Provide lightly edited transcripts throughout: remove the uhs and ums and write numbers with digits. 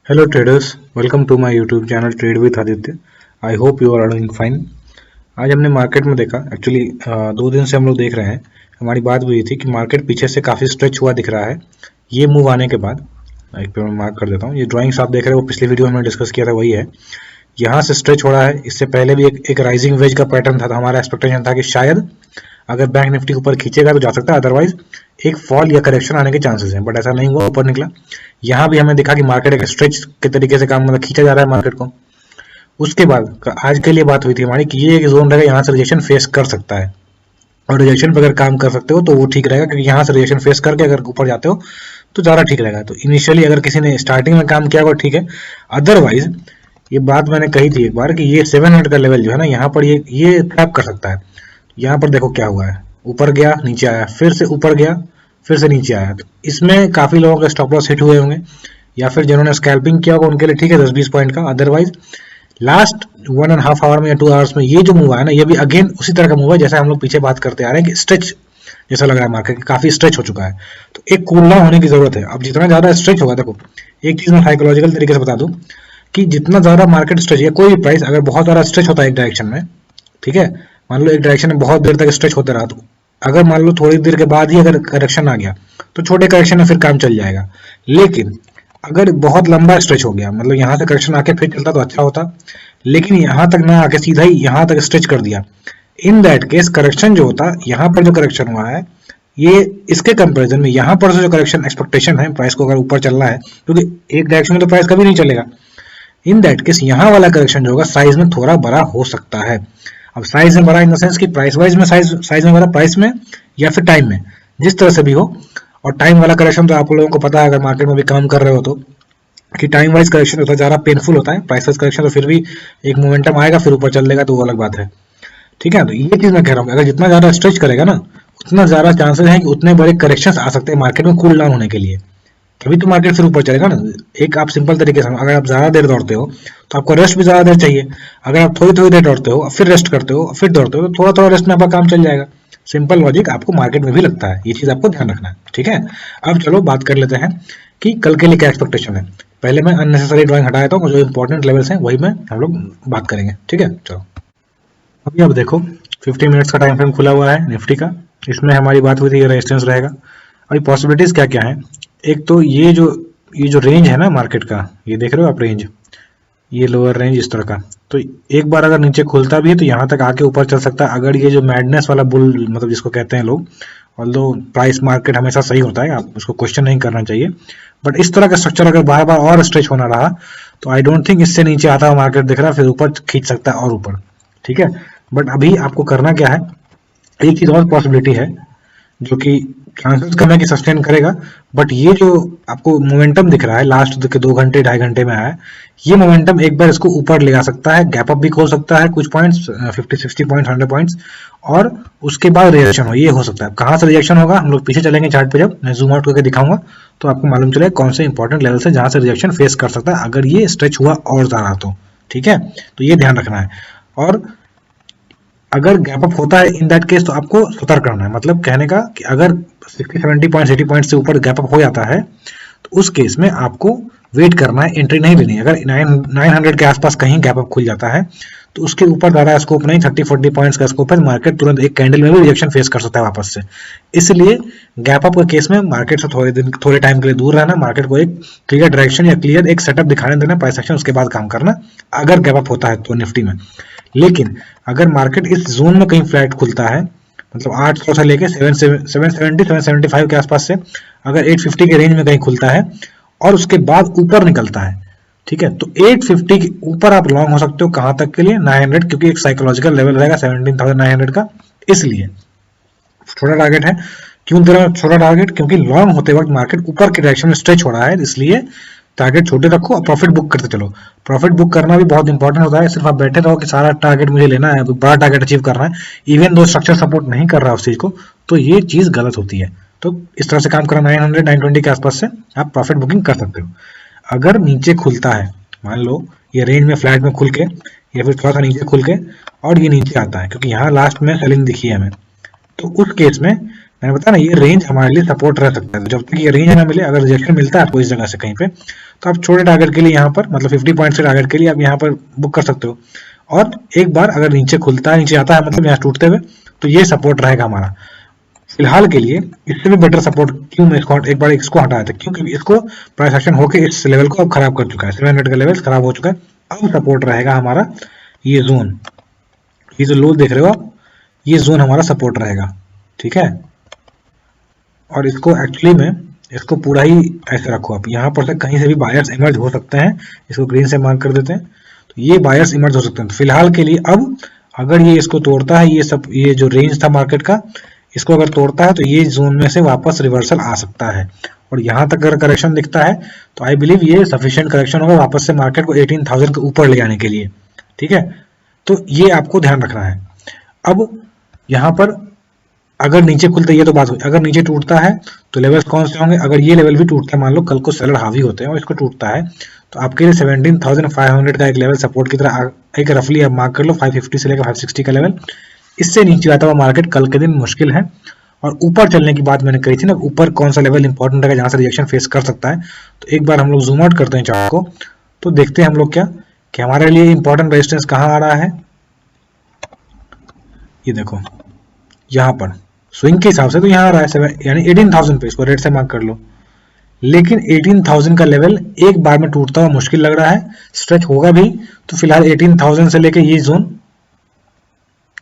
Hello traders, welcome to my YouTube channel Trade with Aditya. I hope you are doing fine. आज हमने market में देखा actually 2 दिन से हम लोग देख रहे हैं। हमारी बात हुई थी कि मार्केट पीछे से काफ़ी स्ट्रेच हुआ दिख रहा है। ये मूव आने के बाद एक पे मैं मार्क कर देता हूँ। ये ड्राइंग्स आप देख रहे हैं वो पिछली वीडियो में हमने डिस्कस किया था वही है। यहाँ से स्ट्रेच हो रहा है। इससे पहले भी एक राइजिंग वेज का पैटर्न था, तो हमारा एक्सपेक्टेशन था कि शायद अगर बैंक निफ्टी ऊपर खींचेगा तो जा सकता है, अदरवाइज एक फॉल या करेक्शन आने के चांसेस हैं, बट ऐसा नहीं हुआ, ऊपर निकला। यहाँ भी हमें दिखा कि मार्केट एक स्ट्रेच के तरीके से काम खींचा जा रहा है मार्केट को। उसके बाद आज के लिए बात हुई थी हमारी कि ये एक जोन रहेगा, यहाँ से रिजेक्शन फेस कर सकता है, और रिजेक्शन पे अगर काम कर सकते हो तो वो ठीक रहेगा, क्योंकि यहाँ से रिजेक्शन फेस करके अगर ऊपर जाते हो तो ज़्यादा ठीक रहेगा। तो इनिशियली अगर किसी ने स्टार्टिंग में काम किया होगा ठीक है, अदरवाइज ये बात मैंने कही थी एक बार कि ये 700 का लेवल जो है ना, यहाँ पर ये ट्रैप कर सकता है। यहाँ पर देखो क्या हुआ है, ऊपर गया नीचे आया, फिर से ऊपर गया फिर से नीचे आया। तो इसमें काफ़ी लोगों के स्टॉप लॉस हिट हुए होंगे, या फिर जिन्होंने स्कैल्पिंग किया होगा उनके लिए ठीक है 10-20 पॉइंट का। अदरवाइज लास्ट 1.5 आवर में या 2 आवर्स में ये जो मूव है ना, ये भी अगेन उसी तरह का मूव है जैसा हम लोग पीछे बात करते आ रहे हैं कि स्ट्रेच जैसा लग रहा है, मार्केट काफ़ी स्ट्रेच हो चुका है। तो एक कूल डाउन होने की जरूरत है। अब जितना ज़्यादा स्ट्रेच होगा, देखो एक चीज़ मैं साइकोलॉजिकल तरीके से बता दूं कि जितना ज़्यादा मार्केट स्ट्रेच या कोई भी प्राइस अगर बहुत ज़्यादा स्ट्रेच होता है एक डायरेक्शन में, ठीक है, मान लो एक डायरेक्शन में बहुत देर तक स्ट्रेच होता रहा, तो अगर मान लो थोड़ी देर के बाद ही अगर करेक्शन आ गया तो छोटे करेक्शन में फिर काम चल जाएगा। लेकिन अगर बहुत लंबा स्ट्रेच हो गया, मतलब यहाँ से करेक्शन आके फिर चलता तो अच्छा होता, लेकिन यहाँ तक ना आके सीधा ही यहाँ तक स्ट्रेच कर दिया, इन दैट केस करेक्शन जो होता, यहाँ पर जो करेक्शन हुआ है ये इसके कंपैरिजन में यहाँ पर से जो करेक्शन एक्सपेक्टेशन है प्राइस को अगर ऊपर चलना है, क्योंकि एक डायरेक्शन में तो प्राइस कभी नहीं चलेगा, इन दैट केस यहाँ वाला करेक्शन जो होगा साइज में थोड़ा बड़ा हो सकता है। अब साइज में बड़ा इन द सेंस कि प्राइस वाइज में साइज में बड़ा, प्राइस में या फिर टाइम में, जिस तरह से भी हो। और टाइम वाला करेक्शन तो आप लोगों को पता है अगर मार्केट में भी काम कर रहे हो तो, कि टाइम वाइज करेक्शन होता है ज़्यादा पेनफुल होता है। प्राइस वाइज करेक्शन तो फिर भी एक मोमेंटम आएगा फिर ऊपर चल देगा, तो वो अलग बात है, ठीक है। तो ये चीज़ मैं कह रहा हूँ, अगर जितना ज़्यादा स्ट्रेच करेगा ना उतना ज़्यादा चांसेस है कि उतने बड़े करेक्शंस आ सकते हैं मार्केट में कूल डाउन होने के लिए, तभी तो मार्केट फिर ऊपर चलेगा ना। एक आप सिंपल तरीके से, अगर आप ज़्यादा देर दौड़ते हो तो आपको रेस्ट भी ज़्यादा देर चाहिए। अगर आप थोड़ी थोड़ी देर दौड़ते हो फिर रेस्ट करते हो फिर दौड़ते हो, तो थोड़ा थोड़ा रेस्ट में आपका काम चल जाएगा। सिंपल लॉजिक आपको मार्केट में भी लगता है, ये चीज़ आपको ध्यान रखना है, ठीक है। अब चलो बात कर लेते हैं कि कल के लिए क्या एक्सपेक्टेशन है। पहले मैं अननेसेसरी ड्राइंग हटा देता हूँ, जो इंपॉर्टेंट लेवल्स हैं वही मैं हम लोग बात करेंगे, ठीक है। चलो अभी अब देखो 50 मिनट्स का टाइम फ्रेम खुला हुआ है निफ्टी का। इसमें हमारी बात हुई थी रेजिस्टेंस रहेगा। अभी पॉसिबिलिटीज क्या क्या है, एक तो ये जो रेंज है ना मार्केट का, ये देख रहे हो आप रेंज, ये लोअर रेंज इस तरह का, तो एक बार अगर नीचे खुलता भी है तो यहाँ तक आके ऊपर चल सकता है। अगर ये जो मैडनेस वाला बुल मतलब जिसको कहते हैं लोग, ऑल्दो प्राइस मार्केट हमेशा सही होता है, आप उसको क्वेश्चन नहीं करना चाहिए, बट इस तरह का स्ट्रक्चर अगर बार बार और स्ट्रेच होना रहा तो आई डोंट थिंक इससे नीचे आता हुआ मार्केट दिख रहा है, फिर ऊपर खींच सकता है और ऊपर, ठीक है। बट अभी आपको करना क्या है, एक चीज़ और पॉसिबिलिटी है जो कि चांसेस कम है कि सस्टेन करेगा, बट ये जो आपको मोमेंटम दिख रहा है लास्ट के 2 घंटे 2.5 घंटे में आया, ये मोमेंटम एक बार इसको ऊपर ले आ सकता है, गैप अप भी खोल सकता है कुछ पॉइंट्स, 50-60 पॉइंट्स 100 पॉइंट्स, और उसके बाद रिएक्शन हो, ये हो सकता है। कहाँ से रिएक्शन होगा हम लोग पीछे चलेंगे चार्ट पे, जब मैं जूम आउट करके दिखाऊंगा तो आपको मालूम चलेगा कौन से इंपॉर्टेंट लेवल से जहाँ से रिएक्शन फेस कर सकता है अगर ये स्ट्रेच हुआ और ज़्यादा तो, ठीक है। तो ये ध्यान रखना है। और अगर गैप अप होता है इन दैट केस तो आपको सतर्क करना है, मतलब कहने का कि अगर 60-70 पॉइंट 80 पॉइंट से ऊपर गैप अप हो जाता है तो उस केस में आपको वेट करना है, एंट्री नहीं लेनी है। अगर 900 के आसपास कहीं गैप अप खुल जाता है तो उसके ऊपर ज़्यादा स्कोप नहीं, 30-40 पॉइंट्स का स्कोप है, मार्केट तुरंत एक कैंडल में भी रिजेक्शन फेस कर सकता है वापस से। इसलिए गैप अप के केस में मार्केट से थोड़े टाइम के लिए दूर रहना, मार्केट को एक क्लियर डायरेक्शन या क्लियर एक सेटअप दिखाने देना प्राइस एक्शन, उसके बाद काम करना अगर गैप अप होता है तो निफ्टी में। लेकिन अगर मार्केट इस जोन में कहीं फ्लैट खुलता है, मतलब 800 से लेके 775 के आसपास से अगर 850 के रेंज में कहीं खुलता है और उसके बाद ऊपर निकलता है, ठीक है, तो 850 के ऊपर आप लॉन्ग हो सकते हो। कहाँ तक के लिए, 900, क्योंकि एक साइकोलॉजिकल लेवल रहेगा 17,900 का, इसलिए छोटा टारगेट है। क्यों तेरा छोटा टारगेट, क्योंकि लॉन्ग होते वक्त मार्केट ऊपर के डायरेक्शन में स्ट्रेच हो रहा है, इसलिए टारगेट छोटे रखो और प्रॉफिट बुक करते चलो। प्रॉफिट बुक करना भी बहुत इंपॉर्टेंट होता है, सिर्फ आप बैठे रहो कि सारा टारगेट मुझे लेना है, बड़ा टारगेट अचीव करना है, इवन दो स्ट्रक्चर सपोर्ट नहीं कर रहा है उस चीज को, तो ये चीज गलत होती है। तो इस तरह से काम करना, 900-920 के आसपास से आप प्रॉफिट बुकिंग कर सकते हो। अगर नीचे खुलता है, मान लो ये रेंज में फ्लैट में खुल के या फिर थोड़ा सा नीचे खुल के और ये नीचे आता है, क्योंकि यहाँ लास्ट में सेलिंग दिखी है हमें, तो उस केस में मैंने बताया ना, ये रेंज हमारे लिए सपोर्ट रह सकता है। जब तक ये रेंज ना मिले, अगर रिजेक्शन मिलता है आपको इस जगह से कहीं पे, तो आप छोटे टारगेट के लिए यहाँ पर, मतलब 50 पॉइंट से टारगेट के लिए आप यहाँ पर बुक कर सकते हो। और एक बार अगर नीचे खुलता है, नीचे आता है, मतलब यहाँ टूटते हुए, तो ये सपोर्ट रहेगा हमारा। फिलहाल के लिए इससे भी बेटर सपोर्ट, क्यों मैं इसको एक बार इसको हटाया था, क्योंकि इसको प्राइस एक्शन होकर इस लेवल को अब खराब कर चुका है, 700 का लेवल खराब हो चुका है। अब सपोर्ट रहेगा हमारा ये जोन, ये जो लो देख रहे हो आप, ये जोन हमारा सपोर्ट रहेगा, ठीक है। और इसको एक्चुअली में इसको पूरा ही ऐसे रखो आप, यहाँ पर से कहीं से भी बायर्स इमर्ज हो सकते हैं। इसको ग्रीन से मार्क कर देते हैं, तो ये बायर्स इमर्ज हो सकते हैं। तो फिलहाल के लिए अब अगर ये इसको तोड़ता है, ये जो रेंज था मार्केट का, इसको अगर तोड़ता है तो ये जोन में से वापस रिवर्सल आ सकता है। और यहाँ तक अगर करेक्शन दिखता है तो आई बिलीव ये सफिशिएंट करेक्शन होगा वापस से मार्केट को 18,000 के ऊपर ले जाने के लिए, ठीक है। तो ये आपको ध्यान रखना है। अब यहाँ पर अगर नीचे खुलता है, ये तो बात हुई, अगर नीचे टूटता है तो लेवल्स कौन से होंगे? अगर ये लेवल भी टूटता है, मान लो कल को सेलर हावी होते हैं और इसको टूटता है, तो आपके लिए 17,500 का एक लेवल सपोर्ट की तरह एक रफली आप मार्क कर लो, 550 से लेकर 560 का लेवल। इससे नीचे आता हुआ मार्केट कल के दिन मुश्किल है। और ऊपर चलने की बात मैंने कही थी ना, ऊपर कौन सा लेवल इंपॉर्टेंट है जहां से रिजेक्शन फेस कर सकता है। तो एक बार हम लोग जूम आउट करते हैं चार्ट को, तो देखते हैं हम लोग क्या कि हमारे लिए इंपॉर्टेंट रेजिस्टेंस कहाँ आ रहा है। ये देखो यहाँ पर स्विंग के हिसाब से तो यहाँ आ रहा है यानी 18,000 पे, इसको रेड से मार्क कर लो। लेकिन 18,000 का लेवल एक बार में टूटता हुआ मुश्किल लग रहा है, स्ट्रेच होगा भी। तो फिलहाल 18,000 से लेके ये जोन,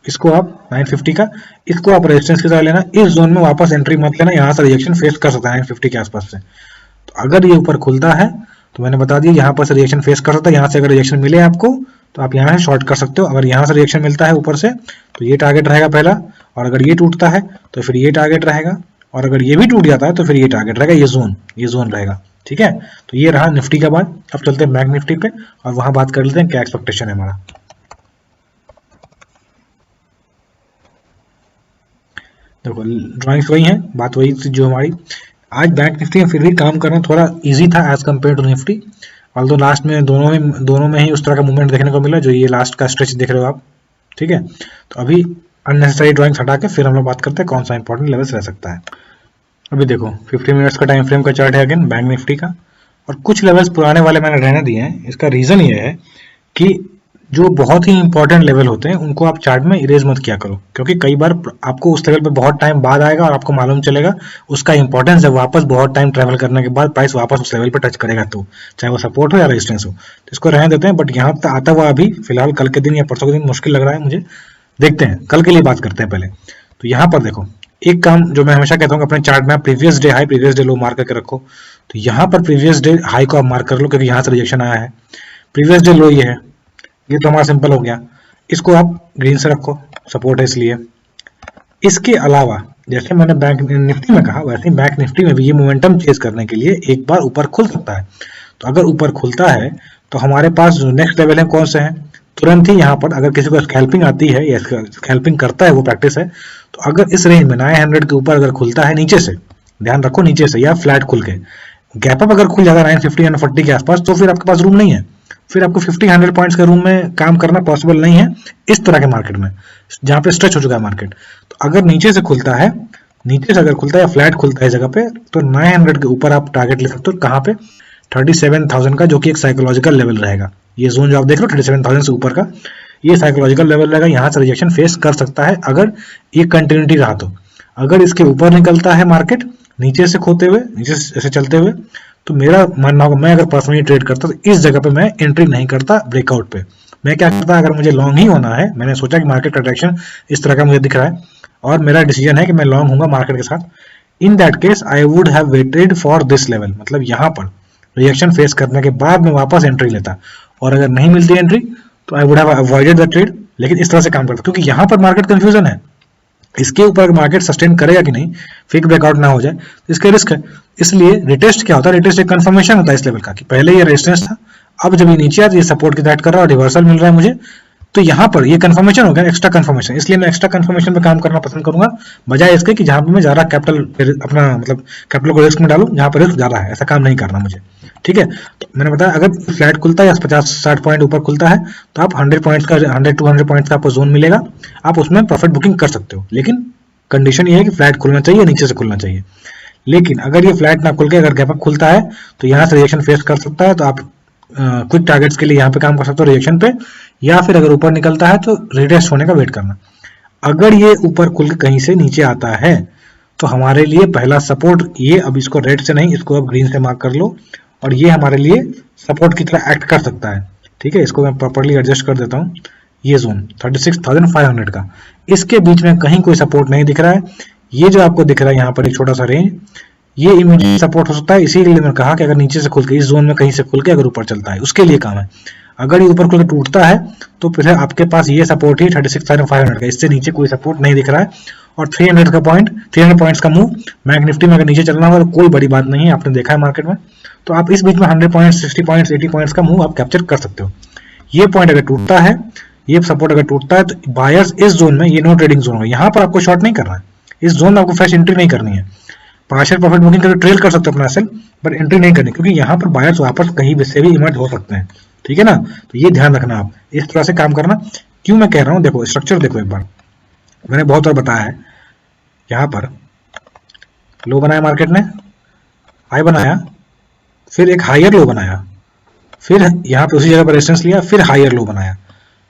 इसको आप 950 का, इसको आप रेजिस्टेंस की तरह लेना। इस जोन में वापस एंट्री मत लेना, यहाँ से रिजेक्शन फेस कर सकता है 950 के आसपास से। तो अगर ये ऊपर खुलता है तो मैंने बता दिया यहाँ पर से रिजेक्शन फेस कर सकता है। यहाँ से अगर रिजेक्शन मिले आपको तो आप यहाँ से शॉर्ट कर सकते हो। अगर यहाँ से रिजेक्शन मिलता है ऊपर से तो ये टारगेट रहेगा पहला, और अगर ये टूटता है तो फिर ये टारगेट रहेगा, और अगर ये भी टूट जाता है तो फिर ये टारगेट रहेगा, ये जोन रहेगा, ठीक है। तो ये रहा निफ्टी का बात। अब चलते हैं बैंक निफ्टी पे और वहां बात कर लेते हैं क्या एक्सपेक्टेशन है हमारा। देखो ड्राइंग्स वही है, बात वही थी जो हमारी। आज बैंक निफ्टी में फिर भी काम करना थोड़ा इजी था as compare to Nifty, although last में दोनों में ही उस तरह का मूवमेंट देखने को मिला जो ये लास्ट का स्ट्रेच देख रहे हो आप, ठीक है। तो अभी अननेसेसरी ड्राइंग्स हटा के फिर हम लोग बात करते हैं कौन सा इंपॉर्टेंट लेवल्स रह सकता है। अभी देखो 50 मिनट्स का टाइम फ्रेम का चार्ट है अगेन बैंक निफ्टी का, और कुछ लेवल्स पुराने वाले मैंने रहने दिए हैं। इसका रीजन ये है कि जो बहुत ही इंपॉर्टेंट लेवल होते हैं उनको आप चार्ट में इरेज मत किया करो, क्योंकि कई बार आपको उस लेवल पे बहुत टाइम बाद आएगा और आपको मालूम चलेगा उसका इंपॉर्टेंस जब वापस बहुत टाइम ट्रैवल करने के बाद प्राइस वापस उस लेवल पे टच करेगा, तो चाहे वो सपोर्ट हो या रेजिस्टेंस हो। तो इसको रहने देते हैं। बट यहाँ तक आता हुआ अभी फिलहाल कल के दिन या परसों के दिन मुश्किल लग रहा है मुझे, देखते हैं, कल के लिए बात करते हैं पहले। तो यहाँ पर देखो एक काम जो मैं हमेशा कहता हूँ अपने चार्ट में, previous day high previous day लो मार्क करके रखो। तो यहाँ पर प्रीवियस डे हाई को आप मार्क कर लो क्योंकि यहाँ से रिजेक्शन आया है, प्रीवियस डे लो ये है, ये तो हमारा सिंपल हो गया। इसको आप ग्रीन से रखो, सपोर्ट है इसलिए। इसके अलावा जैसे मैंने बैंक निफ्टी में कहा वैसे ही बैंक निफ्टी में भी ये मोमेंटम चेज करने के लिए एक बार ऊपर खुल सकता है। तो अगर ऊपर खुलता है तो हमारे पास जो नेक्स्ट लेवल है कौन से हैं, तुरंत ही यहाँ पर अगर किसी को स्कैल्पिंग आती है या स्कैल्पिंग करता है वो प्रैक्टिस है, तो अगर इस रेंज में 900 के ऊपर अगर खुलता है नीचे से, ध्यान रखो नीचे से या फ्लैट खुल के, गैप अप अगर खुल जाता है 950 या 40 के आसपास, तो फिर आपके पास रूम नहीं है, फिर आपको 50-100 पॉइंट्स के रूम में काम करना पॉसिबल नहीं है इस तरह के मार्केट में जहां पे स्ट्रेच हो चुका है मार्केट। तो अगर नीचे से खुलता है, नीचे से अगर खुलता है या फ्लैट खुलता है जगह पे, तो 900 के ऊपर आप टारगेट ले सकते हो। कहाँ पे? 37,000 का, जो कि एक साइकोलॉजिकल लेवल रहेगा। ये जोन जो आप देख रहे हो 37,000 से ऊपर का, ये साइकोलॉजिकल लेवल रहेगा। यहाँ से रिजेक्शन फेस कर सकता है अगर ये कंटिन्यूटी रहा तो। अगर इसके ऊपर निकलता है मार्केट नीचे से खोते हुए, नीचे से चलते हुए, तो मेरा मानना होगा, मैं अगर पर्सनली ट्रेड करता तो इस जगह पे मैं एंट्री नहीं करता ब्रेकआउट पे। मैं क्या करता, अगर मुझे लॉन्ग ही होना है, मैंने सोचा कि मार्केट का डायरेक्शन इस तरह का मुझे दिख रहा है और मेरा डिसीजन है कि मैं लॉन्ग हूंगा मार्केट के साथ, in that case I would have waited for this level, मतलब यहाँ पर रिएक्शन फेस करने के बाद मैं वापस एंट्री लेता, और अगर नहीं मिलती एंट्री तो I would have avoided the trade. लेकिन इस तरह से काम करता, क्योंकि यहाँ पर मार्केट कंफ्यूजन है, इसके ऊपर मार्केट सस्टेन करेगा कि नहीं, फेक ब्रेकआउट ना हो जाए, तो इसका रिस्क है। इसलिए रिटेस्ट क्या होता है, रिटेस्ट एक कंफर्मेशन होता है इस लेवल का कि पहले ये रेजिस्टेंस था, अब जब ये नीचे आता है, ये सपोर्ट की दैट कर रहा है और रिवर्सल मिल रहा है मुझे, तो यहाँ पर ये कंफर्मेशन हो गया, एक्स्ट्रा कंफर्मेशन। इसलिए मैं एक्स्ट्रा कंफर्मेशन पे काम करना पसंद करूंगा, बजाय इसके कि जहां पे मैं ज्यादा कैपिटल अपना मतलब कैपिटल को रिस्क में डालूं, जहां पर रिस्क ज्यादा है, ऐसा काम नहीं करना मुझे, ठीक है। तो मैंने बताया अगर फ्लैट खुलता है या 50-60 पॉइंट ऊपर खुलता है तो आप 100 पॉइंट्स का 100-200 पॉइंट्स का आपको जोन मिलेगा, आप उसमें प्रॉफिट बुकिंग कर सकते हो, लेकिन कंडीशन ये है कि फ्लैट खुलना चाहिए, नीचे से खुलना चाहिए। लेकिन अगर ये फ्लैट ना खुल के अगर गैप अप खुलता है तो यहाँ से रिएक्शन फेस कर सकता है, तो आप क्विक टारगेट्स के लिए यहाँ पे काम कर सकते हो रिएक्शन पे, या फिर अगर ऊपर निकलता है तो रिटेस्ट होने का वेट करना। अगर ये ऊपर खुल के कहीं से नीचे आता है तो हमारे लिए पहला सपोर्ट ये, अब इसको रेड से नहीं, इसको अब ग्रीन से मार्क कर लो, और ये हमारे लिए सपोर्ट की तरह एक्ट कर सकता है। ठीक है, इसको मैं प्रॉपर्ली एडजस्ट कर देता हूँ। ये जोन 36,500 का, इसके बीच में कहीं कोई सपोर्ट नहीं दिख रहा है। ये जो आपको दिख रहा है यहाँ पर एक छोटा सा रेंज, ये इमीडिएट सपोर्ट हो सकता है। इसीलिए मैंने कहा कि अगर नीचे से खुल के इस जोन में कहीं से खुल के अगर ऊपर चलता है, उसके लिए काम है। अगर ये ऊपर खुल के टूटता है तो फिर आपके पास ये सपोर्ट ही 36,500 का, इससे नीचे कोई सपोर्ट नहीं दिख रहा है। और 300 का पॉइंट, 300 पॉइंट्स का मूव बैंक निफ्टी में अगर नीचे चलना होगा तो कोई बड़ी बात नहीं है, आपने देखा है मार्केट में। तो आप इस बीच में 100 पॉइंट्स, 60 पॉइंट्स, 80 पॉइंट्स का मूव आप कैप्चर कर सकते हो। ये पॉइंट अगर टूटता है, ये सपोर्ट अगर टूटता है, तो बायर्स इस जोन में, ये नो ट्रेडिंग जोन होगा, यहाँ पर आपको शॉर्ट नहीं करना है, इस जोन में आपको फ्रेश एंट्री नहीं करनी है। पार्शियल प्रॉफिट बुकिंग करके ट्रेल कर सकते हो अपना एसेट, पर एंट्री नहीं करनी, क्योंकि यहाँ पर बायर्स वापस कहीं भी से भी इमर्ज हो सकते हैं। ठीक है ना, तो ये ध्यान रखना, आप इस तरह से काम करना। क्यों मैं कह रहा हूँ, देखो स्ट्रक्चर देखो एक बार, मैंने बहुत बार बताया है। यहाँ पर लो बनाया मार्केट ने, हाई बनाया, फिर एक हायर लो बनाया, फिर यहाँ पे उसी जगह पर रेजिस्टेंस लिया, फिर हायर लो बनाया,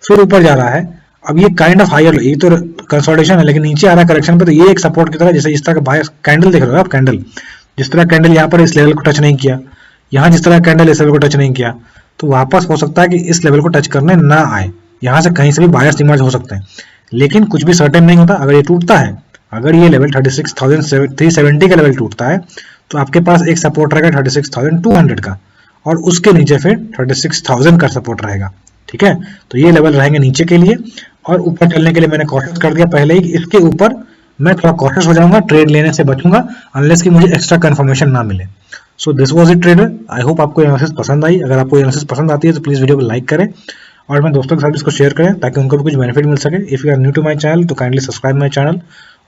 फिर ऊपर जा रहा है। अब ये काइंड ऑफ हायर लो, ये तो कंसोलिडेशन है, लेकिन नीचे आ रहा है करेक्शन पे, तो ये एक सपोर्ट की तरह, जैसे इस तरह का बायर्स कैंडल देख रहे हो आप, कैंडल जिस तरह कैंडल यहाँ पर इस लेवल को टच नहीं किया, यहाँ जिस तरह कैंडल इस लेवल को टच नहीं किया, तो वापस हो सकता है कि इस लेवल को टच करने ना आए, यहाँ से कहीं से भी बायर्स इमर्ज हो सकते हैं। लेकिन कुछ भी सर्टेन नहीं होता। अगर ये टूटता है, अगर ये लेवल 36,370 का लेवल टूटता है, तो आपके पास एक सपोर्ट रहेगा 36,200 का, और उसके नीचे फिर 36,000 का सपोर्ट रहेगा। ठीक है, तो ये लेवल रहेंगे नीचे के लिए, और ऊपर चलने के लिए मैंने कॉशियस कर दिया पहले ही कि इसके ऊपर मैं थोड़ा कॉशियस हो जाऊंगा, ट्रेड लेने से बचूंगा अनलेस कि मुझे एक्स्ट्रा कंफर्मेशन ना मिले। So this was it trader. I hope आपको एनालिसिस पसंद आई। अगर आपको एनालिसिस पसंद आती है तो प्लीज वीडियो को लाइक करें और अपने दोस्तों के साथ इसको शेयर करें ताकि उनको भी कुछ बेनिफिट मिल सके। If you are new to my channel तो काइंडली सब्सक्राइब माय चैनल,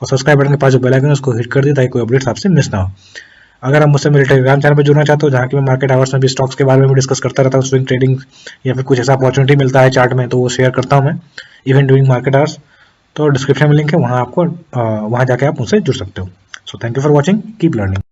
और सब्सक्राइब बटन के पास जो बेल आइकन है उसको हिट कर दिए ताकि कोई अपडेट्स आपसे मिस ना हो। अगर आप मुझसे मेरे टेलीग्राम चैनल पर जुड़ना चाहते हो, जहाँ की मैं मार्केट आवर्स में भी स्टॉक्स के बारे में भी डिस्कस करता रहता हूँ, स्विंग ट्रेडिंग या फिर कुछ ऐसा अपॉर्चुनिटी मिलता है चार्ट में, तो वो शेयर करता हूँ मैं इवन ड्यूरिंग मार्केट आवर्स। तो डिस्क्रिप्शन में लिंक है, वहाँ आपको वहाँ जाके आप मुझसे जुड़ सकते हो। So thank you for watching, keep learning.